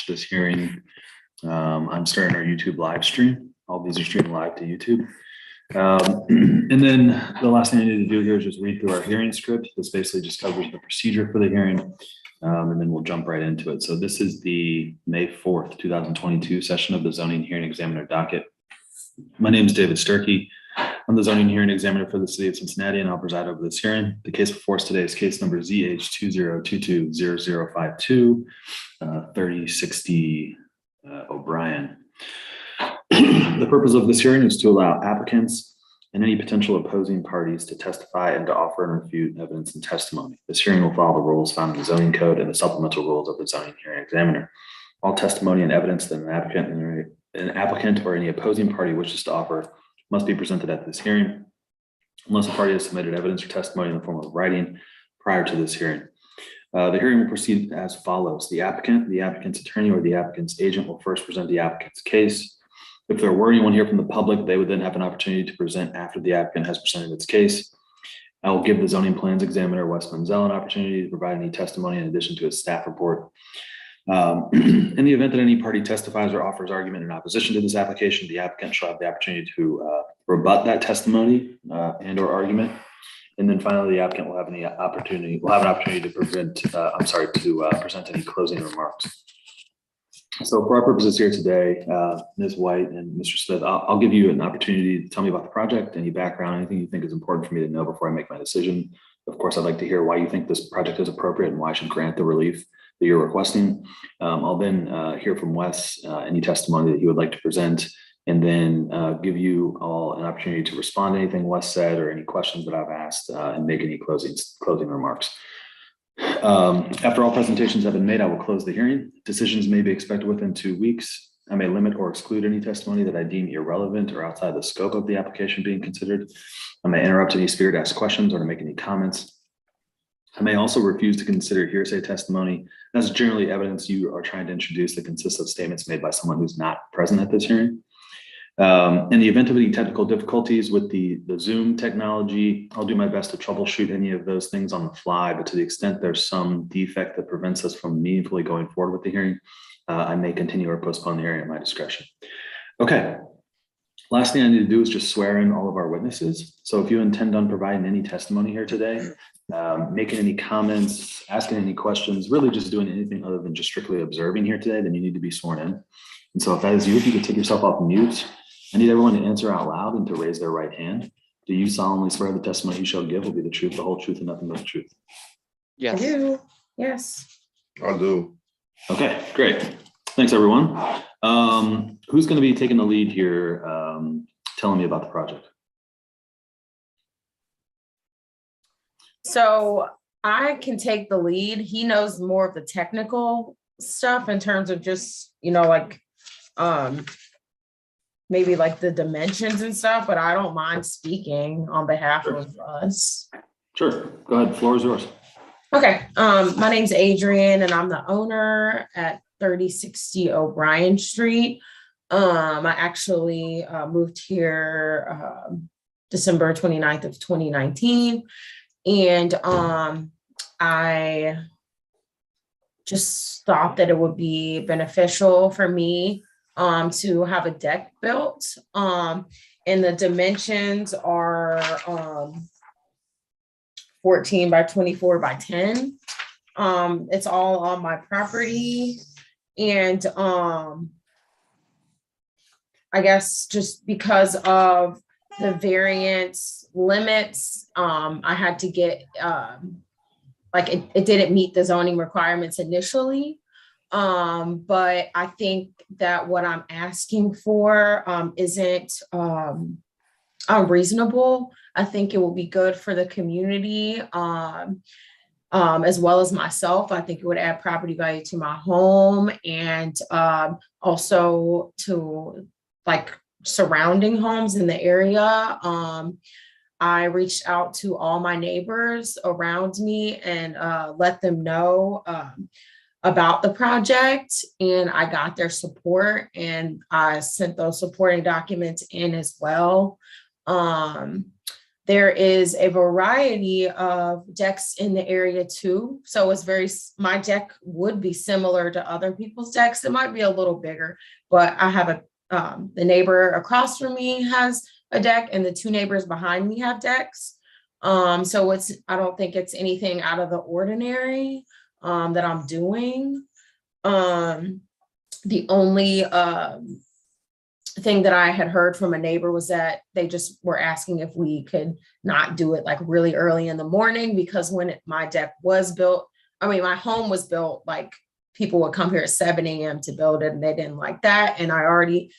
this hearing. I'm starting our YouTube live stream. All these are streamed live to YouTube. And then the last thing I need to do here is just read through our hearing script. This basically just covers the procedure for the hearing. And then we'll jump right into it. So this is the May 4th, 2022 session of the Zoning Hearing Examiner docket. My name is David Sturkey. I'm the Zoning Hearing Examiner for the City of Cincinnati, and I'll preside over this hearing. The case before us today is case number ZH20220052, 3060 Obryon. The purpose of this hearing is to allow applicants and any potential opposing parties to testify and to offer and refute evidence and testimony. This hearing will follow the rules found in the zoning code and the supplemental rules of the Zoning Hearing Examiner. All testimony and evidence that an applicant or any opposing party wishes to offer must be presented at this hearing, unless a party has submitted evidence or testimony in the form of writing prior to this hearing. The hearing will proceed as follows. The applicant, the applicant's attorney, or the applicant's agent will first present the applicant's case. If there were anyone here from the public, they would then have an opportunity to present after the applicant has presented its case. I will give the zoning plans examiner, Wes Menzel, an opportunity to provide any testimony in addition to his staff report. In the event that any party testifies or offers argument in opposition to this application, the applicant shall have the opportunity to rebut that testimony and or argument. And then finally, the applicant will have an opportunity to present any closing remarks. So for our purposes here today, Ms. White and Mr. Smith, I'll give you an opportunity to tell me about the project, any background, anything you think is important for me to know before I make my decision. Of course, I'd like to hear why you think this project is appropriate and why I should grant the relief that you're requesting. I'll then hear from Wes any testimony that he would like to present, and then give you all an opportunity to respond to anything Wes said or any questions that I've asked and make any closing remarks. After all presentations have been made, I will close the hearing. Decisions may be expected within 2 weeks. I may limit or exclude any testimony that I deem irrelevant or outside the scope of the application being considered. I may interrupt any speaker to ask questions or to make any comments. I may also refuse to consider hearsay testimony. That's generally evidence you are trying to introduce that consists of statements made by someone who's not present at this hearing. In the event of any technical difficulties with the Zoom technology, I'll do my best to troubleshoot any of those things on the fly, but to the extent there's some defect that prevents us from meaningfully going forward with the hearing, I may continue or postpone the hearing at my discretion. Okay. Last thing I need to do is just swear in all of our witnesses. So if you intend on providing any testimony here today, making any comments, asking any questions, really just doing anything other than just strictly observing here today, then you need to be sworn in. And so if that is you, if you could take yourself off mute, I need everyone to answer out loud and to raise their right hand. Do you solemnly swear the testimony you shall give will be the truth, the whole truth, and nothing but the truth? Yes. I do. Yes. I do. Okay, great. Thanks, everyone. Who's going to be taking the lead here, telling me about the project? So I can take the lead. He knows more of the technical stuff in terms of just, like, maybe like the dimensions and stuff, but I don't mind speaking on behalf of us. Sure, go ahead, the floor is yours. Okay, my name's Adrian and I'm the owner at 3060 Obryon Street. I actually moved here December 29th of 2019. And I just thought that it would be beneficial for me to have a deck built. And the dimensions are 14 by 24 by 10. It's all on my property. And I guess just because of the variance limits, I had to get, it didn't meet the zoning requirements initially. But I think that what I'm asking for isn't unreasonable. I think it will be good for the community as well as myself. I think it would add property value to my home and also to surrounding homes in the area. I reached out to all my neighbors around me and let them know about the project, and I got their support, and I sent those supporting documents in as well. there is a variety of decks in the area too. So my deck would be similar to other people's decks. It might be a little bigger, but I have the neighbor across from me has a deck and the two neighbors behind me have decks. So I don't think it's anything out of the ordinary that I'm doing. The only thing that I had heard from a neighbor was that they just were asking if we could not do it like really early in the morning, because when my deck was built, my home was built, like people would come here at 7 a.m. to build it, and they didn't like that. And I already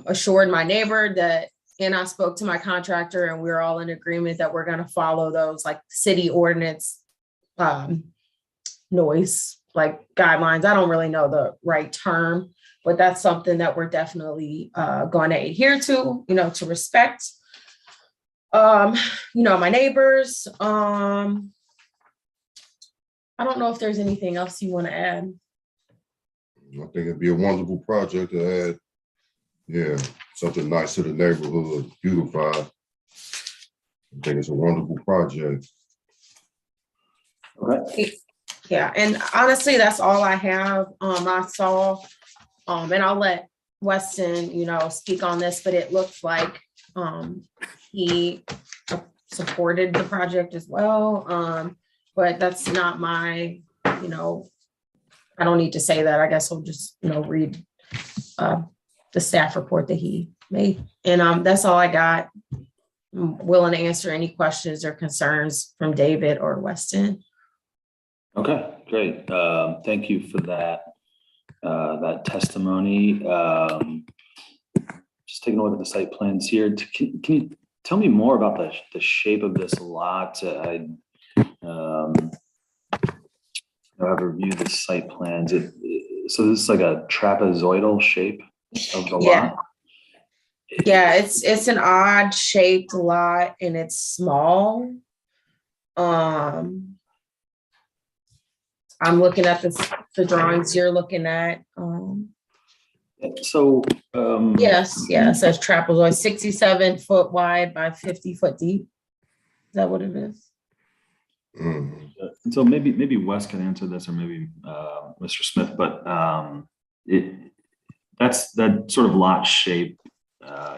assured my neighbor that, and I spoke to my contractor, and we were all in agreement that we're going to follow those like city ordinance noise like guidelines. I don't really know the right term, but that's something that we're definitely going to adhere to, to respect, my neighbors. I don't know if there's anything else you want to add. I think it'd be a wonderful project to add. Yeah, something nice to the neighborhood, beautify. I think it's a wonderful project. Okay. Yeah, and honestly, that's all I have. I saw, and I'll let Weston, speak on this, but it looks like he supported the project as well. But that's not my, I don't need to say that. I guess we'll just, read the staff report that he made. And that's all I got. I'm willing to answer any questions or concerns from David or Weston. Okay, great. Thank you for that testimony. Just taking a look at the site plans here. Can you tell me more about the shape of this lot? I've reviewed the site plans. So this is like a trapezoidal shape of the lot? Yeah, it's an odd shaped lot and it's small. I'm looking at the drawings you're looking at. So yes, it says trapezoid, 67 foot wide by 50 foot deep. Is that what it is? Mm-hmm. So maybe Wes can answer this, or maybe Mr. Smith, but that sort of lot shape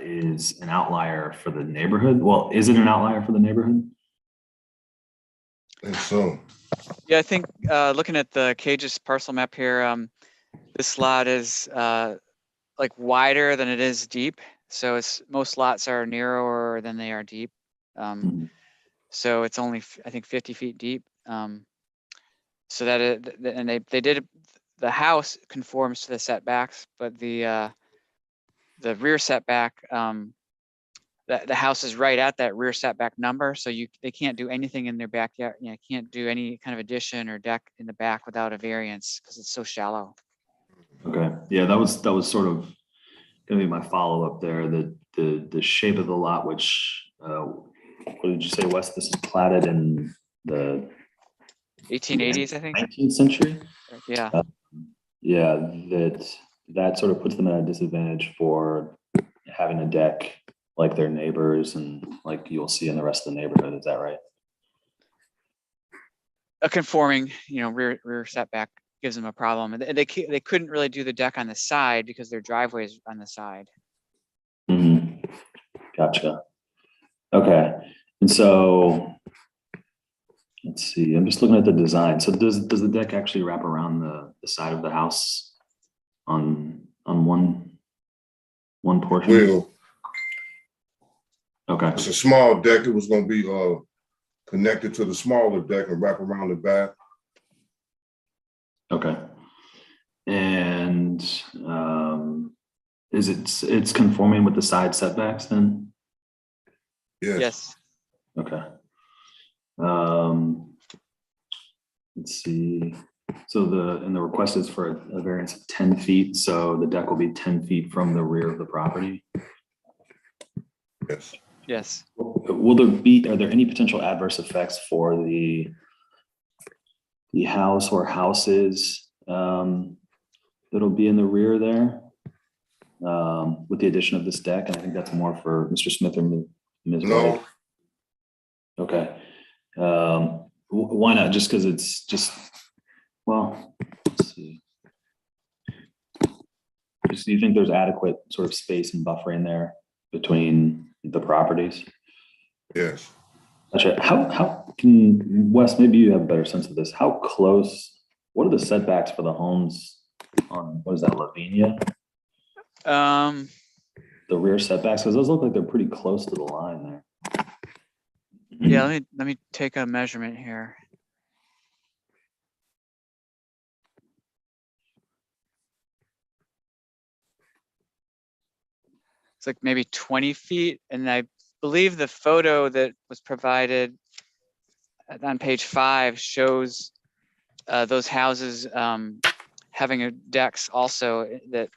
is an outlier for the neighborhood. Well, is it an outlier for the neighborhood? I think so. Yeah, I think looking at the Cage's parcel map here, this lot is like wider than it is deep. So most lots are narrower than they are deep. So it's only, I think, 50 feet deep. So and they did, the house conforms to the setbacks, but the rear setback, the house is right at that rear setback number. So they can't do anything in their backyard. Can't do any kind of addition or deck in the back without a variance because it's so shallow. Okay, yeah, that was sort of gonna be my follow-up there. The shape of the lot, which what did you say, Wes? This is platted in the 1880s, I think. 19th century. Yeah. Yeah, that sort of puts them at a disadvantage for having a deck like their neighbors and like you'll see in the rest of the neighborhood. Is that right? A conforming, rear setback gives them a problem. And they couldn't really do the deck on the side because their driveway is on the side. Mm-hmm. Gotcha. Okay, and so let's see. I'm just looking at the design. So does the deck actually wrap around the side of the house on one portion? Well, okay. It's a small deck. It was going to be connected to the smaller deck and wrap around the back. Okay. And it's conforming with the side setbacks then? Yes. Okay. Let's see. So the request is for a variance of 10 feet. So the deck will be 10 feet from the rear of the property. Yes. Yes. Are there any potential adverse effects for the house or houses that'll be in the rear there with the addition of this deck? And I think that's more for Mr. Smith or Ms. No. White? Okay. Why not? Just because it's just, well, let's see. Just, do you think there's adequate sort of space and buffering there between the properties? Yes. Gotcha. How can, Wes, maybe you have a better sense of this. How close, what are the setbacks for the homes on, what is that, Lavinia? The rear setbacks, because those look like they're pretty close to the line there. Yeah, let me take a measurement here. It's like maybe 20 feet. And I believe the photo that was provided on page 5 shows those houses having a decks also that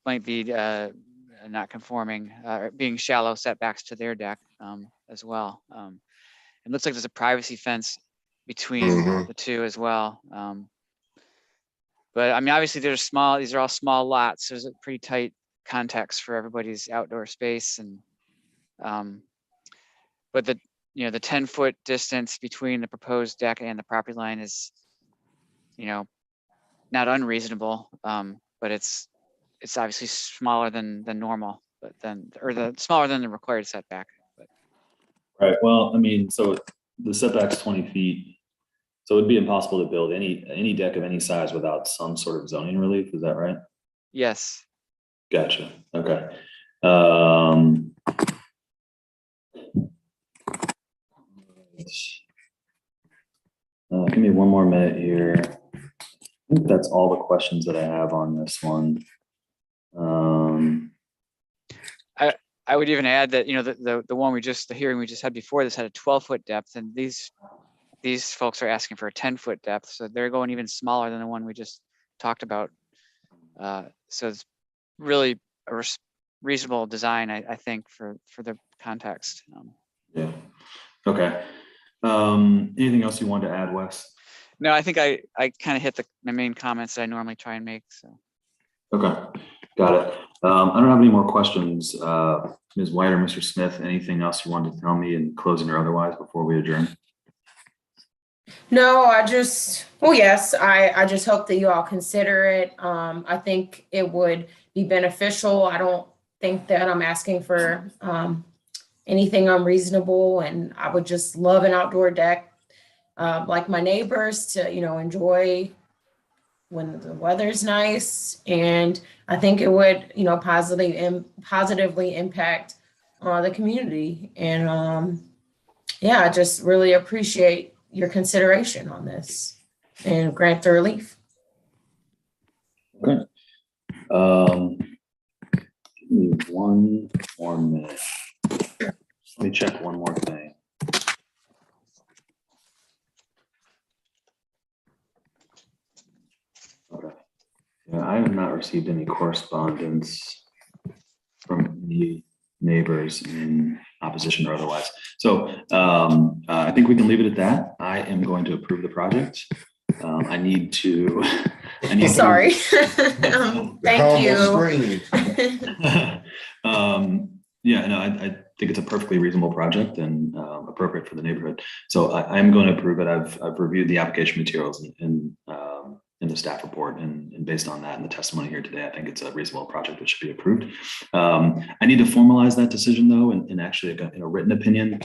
might be not conforming, being shallow setbacks to their deck as well. It looks like there's a privacy fence between the two as well. But I mean, obviously these are all small lots. So there's a pretty tight context for everybody's outdoor space. And but the 10-foot distance between the proposed deck and the property line is, not unreasonable, but it's obviously smaller than normal, but smaller than the required setback. But. Right. Well, I mean, so the setback's 20 feet. So it'd be impossible to build any deck of any size without some sort of zoning relief. Is that right? Yes. Gotcha. Okay. Give me one more minute here. I think that's all the questions that I have on this one. I would even add that, the hearing we just had before this had a 12-foot depth, and these folks are asking for a 10-foot depth. So they're going even smaller than the one we just talked about. So it's really a reasonable design, I think, for the context. Yeah. Okay. Anything else you wanted to add, Wes? No, I think I kind of hit the main comments that I normally try and make. So. Okay, got it. I don't have any more questions. Ms. White or Mr. Smith, anything else you wanted to tell me in closing or otherwise before we adjourn? No, yes, I just hope that you all consider it. I think it would be beneficial. I don't think that I'm asking for anything unreasonable, and I would just love an outdoor deck like my neighbors to, enjoy when the weather's nice. And I think it would, positively impact the community. And I just really appreciate your consideration on this and grant the relief. Okay. Give me one more minute. Let me check one more thing. Okay. Yeah, I have not received any correspondence from the neighbors in opposition or otherwise. So I think we can leave it at that. I am going to approve the project. I need to. Sorry. Thank you. Yeah, no, I think it's a perfectly reasonable project and appropriate for the neighborhood. So I am going to approve it. I've reviewed the application materials in the staff report, and based on that and the testimony here today, I think it's a reasonable project that should be approved. I need to formalize that decision though, in actually in a written opinion,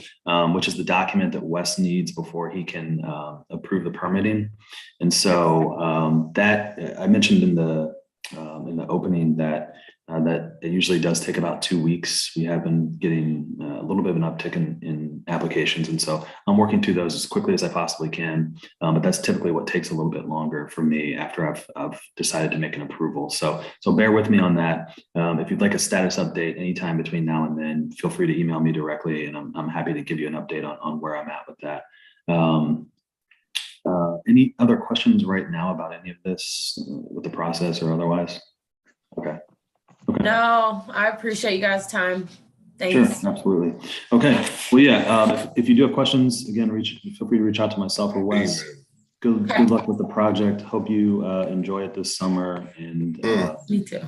which is the document that Wes needs before he can approve the permitting. And so that I mentioned in the opening that it usually does take about 2 weeks. We have been getting a little bit of an uptick in applications. And so I'm working through those as quickly as I possibly can. But that's typically what takes a little bit longer for me after I've decided to make an approval. So bear with me on that. If you'd like a status update anytime between now and then, feel free to email me directly, and I'm happy to give you an update on where I'm at with that. Any other questions right now about any of this with the process or otherwise? Okay. No, I appreciate you guys' time. Thanks. Sure, absolutely. Okay. Well, yeah. If you do have questions, again, feel free to reach out to myself or Wes. Good luck with the project. Hope you enjoy it this summer. And me too.